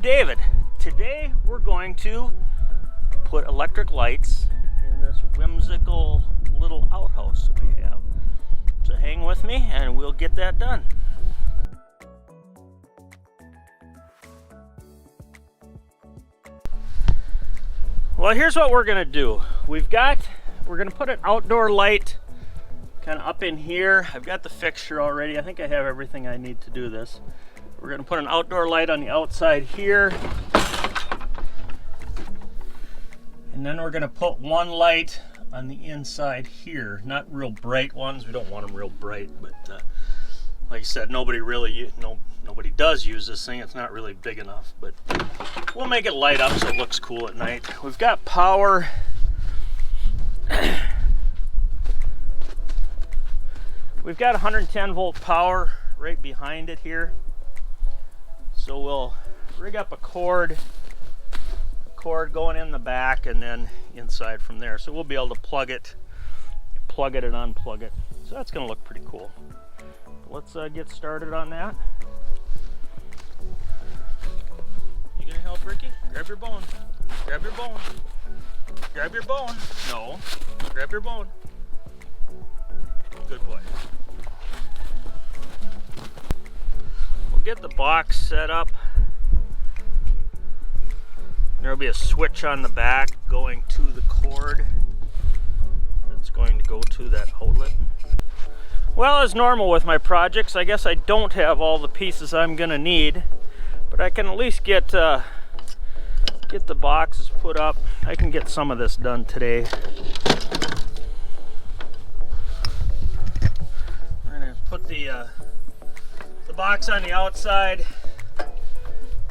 David. Today we're going to put electric lights in this whimsical little outhouse that we have. So hang with me and we'll get that done. Well, here's what we're gonna do. We're gonna put an outdoor light kind of up in here. I've got the fixture already. I think I have everything I need to do this. We're gonna put an outdoor light on the outside here. And then we're gonna put one light on the inside here. Not real bright ones. We don't want them real bright, but like I said, nobody does use this thing. It's not really big enough, but we'll make it light up so it looks cool at night. We've got power. We've got 110 volt power right behind it here. So we'll rig up a cord going in the back and then inside from there. So we'll be able to plug it and unplug it. So that's gonna look pretty cool. Let's get started on that. You gonna help, Ricky? Grab your bone. Grab your bone. Grab your bone. No. Grab your bone. Good boy. We'll get the box set up. There'll be a switch on the back going to the cord that's going to go to that outlet. Well, as normal with my projects, I guess I don't have all the pieces I'm gonna need, but I can at least get the boxes put up. I can get some of this done today. We're gonna put the box on the outside.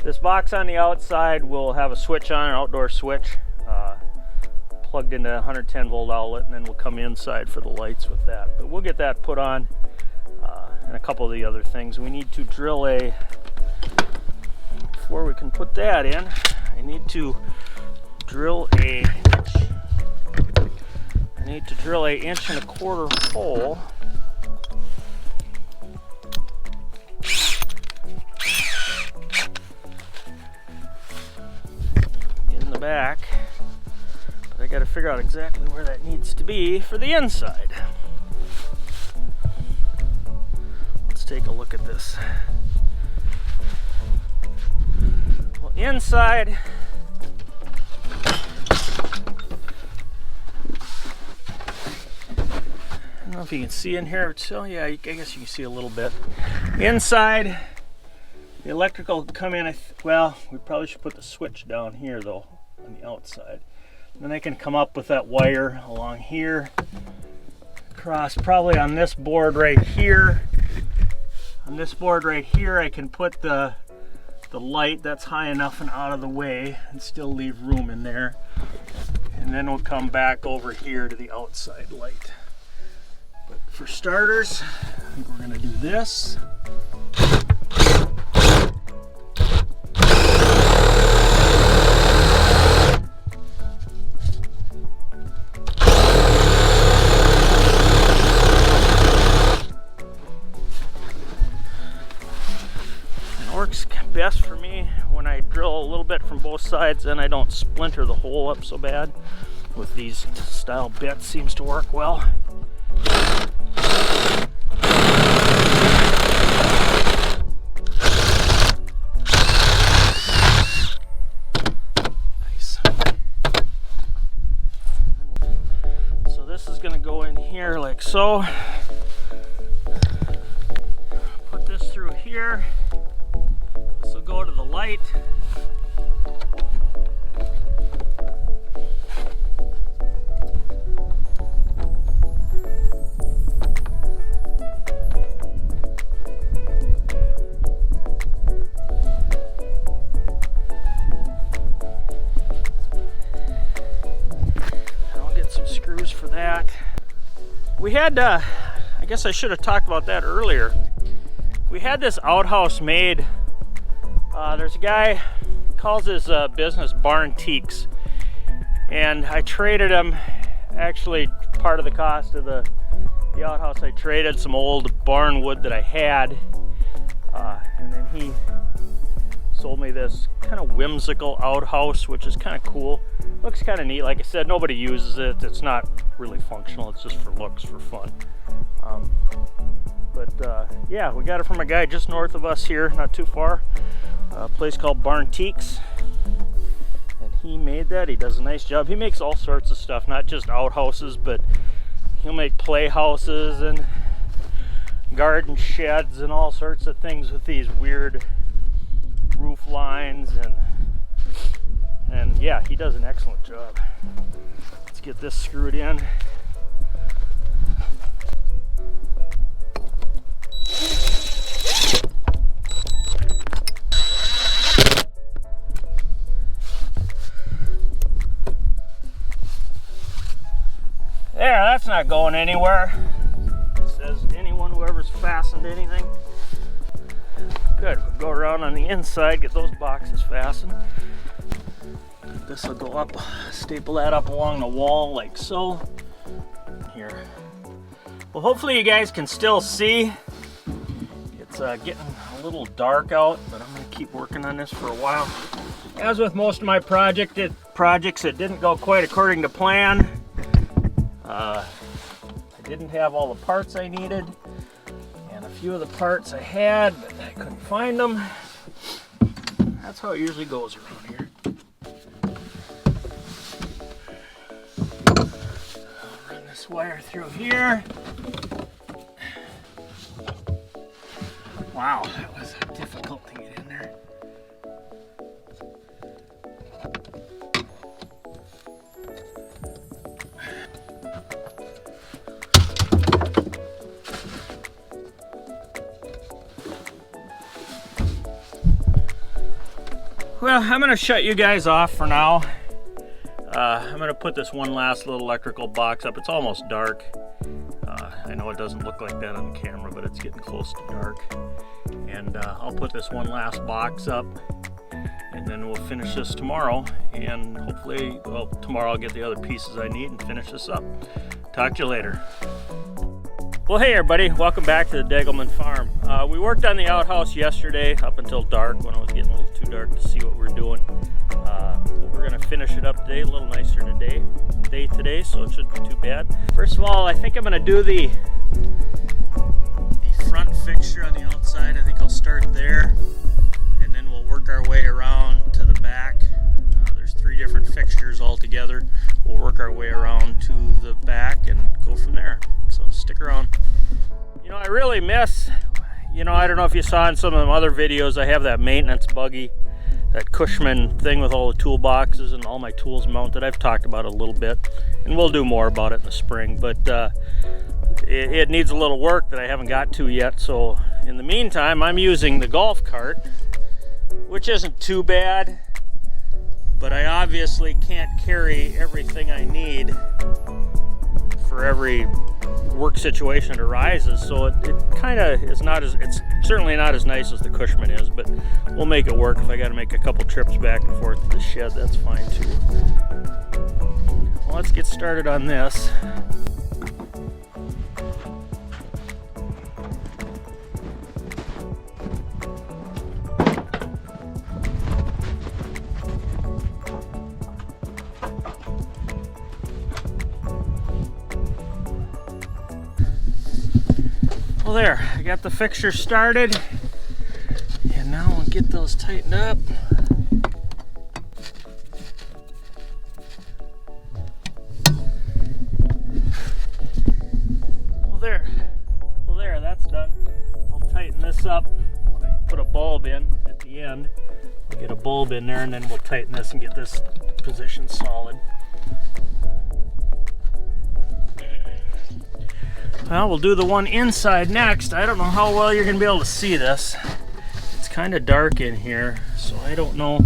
This box on the outside will have a switch on, an outdoor switch, plugged into a 110 volt outlet, and then we'll come inside for the lights with that. But we'll get that put on, and a couple of the other things. We need to drill before we can put that in, I need to drill a 1.25" hole in the back, but I got to figure out exactly where that needs to be for the inside. Let's take a look at this. Well, inside, I don't know if you can see in here. So yeah, I guess you can see a little bit. Inside, the electrical come in. Well, we probably should put the switch down here though, on the outside. And then I can come up with that wire along here, across probably on this board right here. On this board right here, I can put the light that's high enough and out of the way and still leave room in there. And then we'll come back over here to the outside light. But for starters, I think we're gonna do this. Best for me when I drill a little bit from both sides, then I don't splinter the hole up so bad. With these style bits, seems to work well. Nice. So this is gonna go in here like so. Put this through here. Go to the light. I'll get some screws for that. We had, I guess I should have talked about that earlier. We had this outhouse made. There's a guy, calls his business Barntiques, and I traded him, actually part of the cost of the outhouse, I traded some old barn wood that I had, and then he sold me this kind of whimsical outhouse, which is kind of cool. Looks kind of neat. Like I said, nobody uses it. It's not really functional. It's just for looks, for fun. Yeah, we got it from a guy just north of us here, not too far. A place called Barntiques. And he made that. He does a nice job. He makes all sorts of stuff, not just outhouses, but he'll make playhouses and garden sheds and all sorts of things with these weird roof lines, and yeah, he does an excellent job. Let's get this screwed in. There, that's not going anywhere. It says anyone whoever's fastened anything. Good, we'll go around on the inside, get those boxes fastened. This will go up, staple that up along the wall like so. Here. Well, hopefully you guys can still see. It's getting a little dark out, but I'm gonna keep working on this for a while. As with most of my projects, it didn't go quite according to plan. I didn't have all the parts I needed, and a few of the parts I had, but I couldn't find them. That's how it usually goes around here. I'll run this wire through here. Wow, that was difficult to get in there. Well, I'm going to shut you guys off for now. I'm going to put this one last little electrical box up. It's almost dark. I know it doesn't look like that on the camera, but it's getting close to dark. And I'll put this one last box up, and then we'll finish this tomorrow. And hopefully, well, tomorrow I'll get the other pieces I need and finish this up. Talk to you later. Well, hey everybody, welcome back to the Degelman farm. We worked on the outhouse yesterday up until dark, when it was getting a little too dark to see what we're doing. But we're gonna finish it up today, a little nicer today, so it shouldn't be too bad. First of all, I think I'm gonna do the front fixture on the outside. I think I'll start there, and then we'll work our way around to the back. There's 3 different fixtures all together. We'll work our way around to the back and go from there. So stick around. You know, I really miss, I don't know if you saw in some of the other videos, I have that maintenance buggy, that Cushman thing with all the toolboxes and all my tools mounted. I've talked about it a little bit, and we'll do more about it in the spring, but it needs a little work that I haven't got to yet. So in the meantime, I'm using the golf cart, which isn't too bad, but I obviously can't carry everything I need for every work situation that arises, so it kind of is not as, it's certainly not as nice as the Cushman is, but we'll make it work. If I got to make a couple trips back and forth to the shed, that's fine too. Well, let's get started on this. Well, there, I got the fixture started, and now I'll get those tightened up. Well, there, that's done. I'll tighten this up when I put a bulb in at the end. We'll get a bulb in there, and then we'll tighten this and get this position solid. Well, we'll do the one inside next. I don't know how well you're going to be able to see this. It's kind of dark in here, so I don't know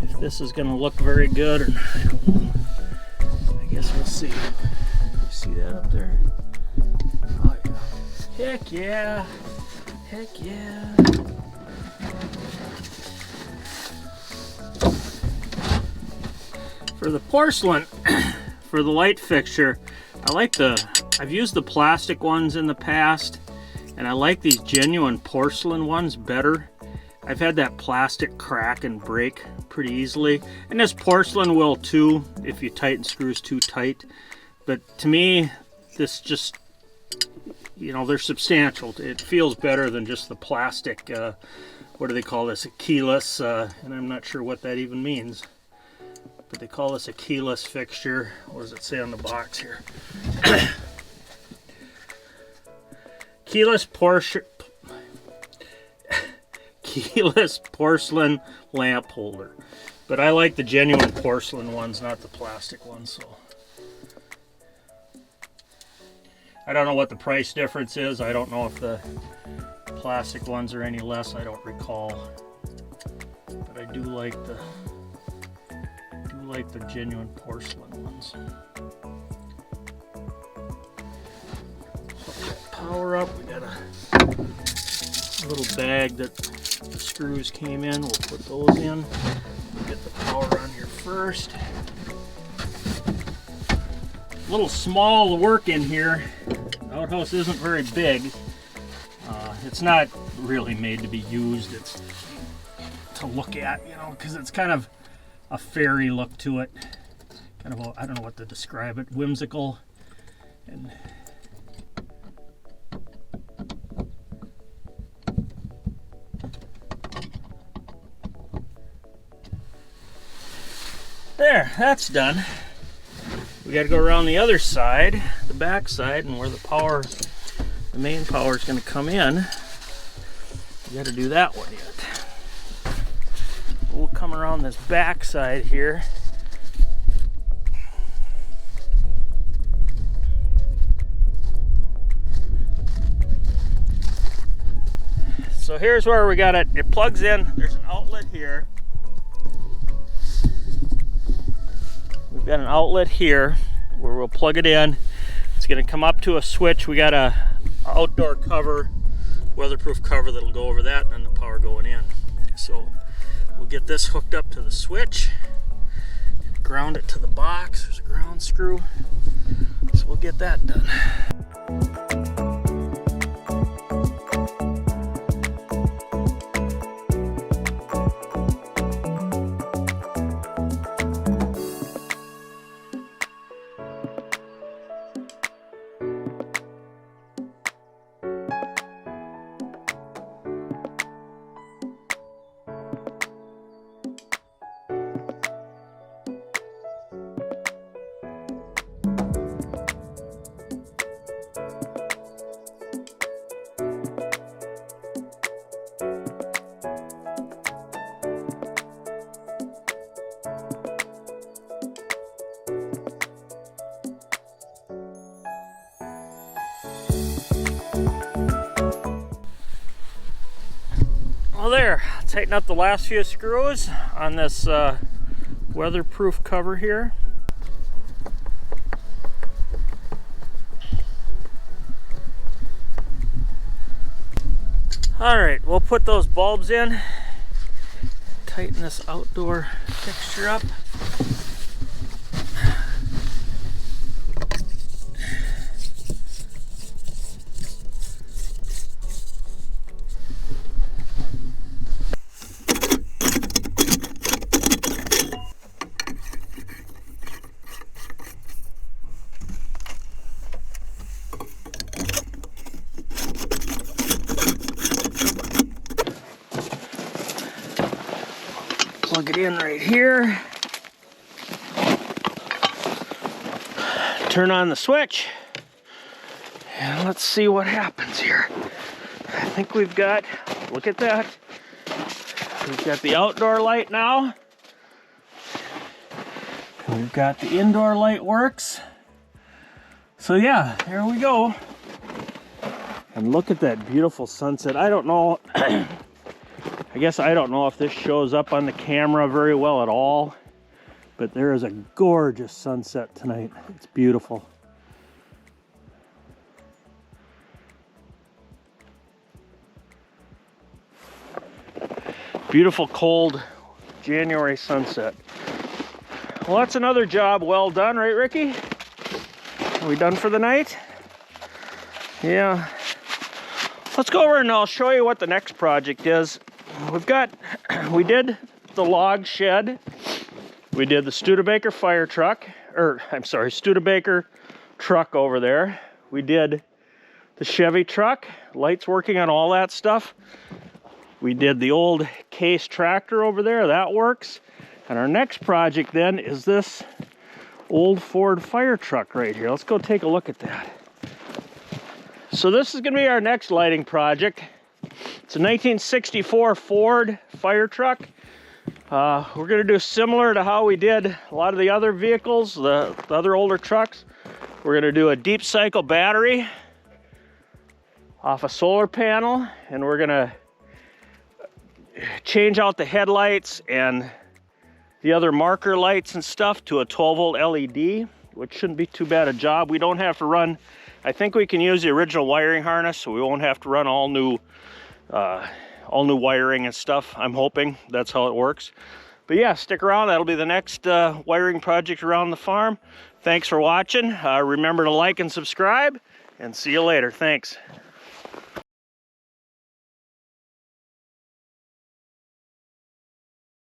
if this is going to look very good or not. I don't know. I guess we'll see. You see that up there? Oh, yeah. Heck yeah. Heck yeah. For the porcelain, for the light fixture, I've used the plastic ones in the past, and I like these genuine porcelain ones better. I've had that plastic crack and break pretty easily, and this porcelain will too if you tighten screws too tight. But to me, this just, you know, they're substantial. It feels better than just the plastic, what do they call this, a keyless, and I'm not sure what that even means. But they call this a keyless fixture. What does it say on the box here? Keyless porcelain lamp holder. But I like the genuine porcelain ones, not the plastic ones. So I don't know what the price difference is. I don't know if the plastic ones are any less. I don't recall. But I do like the genuine porcelain ones. Power up. We got a little bag that the screws came in. We'll put those in. We'll get the power on here first. A little small to work in here. The outhouse isn't very big. It's not really made to be used. It's to look at, you know, because it's kind of a fairy look to it. Kind of, I don't know what to describe it. Whimsical. And there, that's done. We got to go around the other side, the back side, and where the main power is going to come in. We got to do that one yet. We'll come around this back side here. So here's where we got it. It plugs in. There's an outlet here. We've got an outlet here where we'll plug it in. It's going to come up to a switch. We got a outdoor cover, weatherproof cover that'll go over that, and then the power going in. So we'll get this hooked up to the switch, ground it to the box. There's a ground screw. So we'll get that done. Well, there, tighten up the last few screws on this weatherproof cover here. All right, we'll put those bulbs in, tighten this outdoor fixture up. Plug it in right here. Turn on the switch. And let's see what happens here. I think we've got, look at that. We've got the outdoor light now. We've got the indoor light works. So yeah, here we go. And look at that beautiful sunset. I don't know. I guess I don't know if this shows up on the camera very well at all, but there is a gorgeous sunset tonight. It's beautiful. Beautiful cold January sunset. Well, that's another job well done, right, Ricky? Are we done for the night? Yeah. Let's go over and I'll show you what the next project is. we did the log shed. We did the Studebaker fire truck, or I'm sorry, Studebaker truck over there. We did the Chevy truck, lights working on all that stuff. We did the old Case tractor over there, that works. And our next project then is this old Ford fire truck right here. Let's go take a look at that. So this is gonna be our next lighting project. It's a 1964 Ford fire truck. We're gonna do similar to how we did a lot of the other vehicles, the other older trucks. We're gonna do a deep cycle battery off a solar panel, and we're gonna change out the headlights and the other marker lights and stuff to a 12-volt LED, which shouldn't be too bad a job. We don't have to run, I think we can use the original wiring harness, so we won't have to run all new wiring and stuff. I'm hoping that's how it works. But yeah, stick around. That'll be the next wiring project around the farm. Thanks for watching. Remember to like and subscribe, and see you later. Thanks.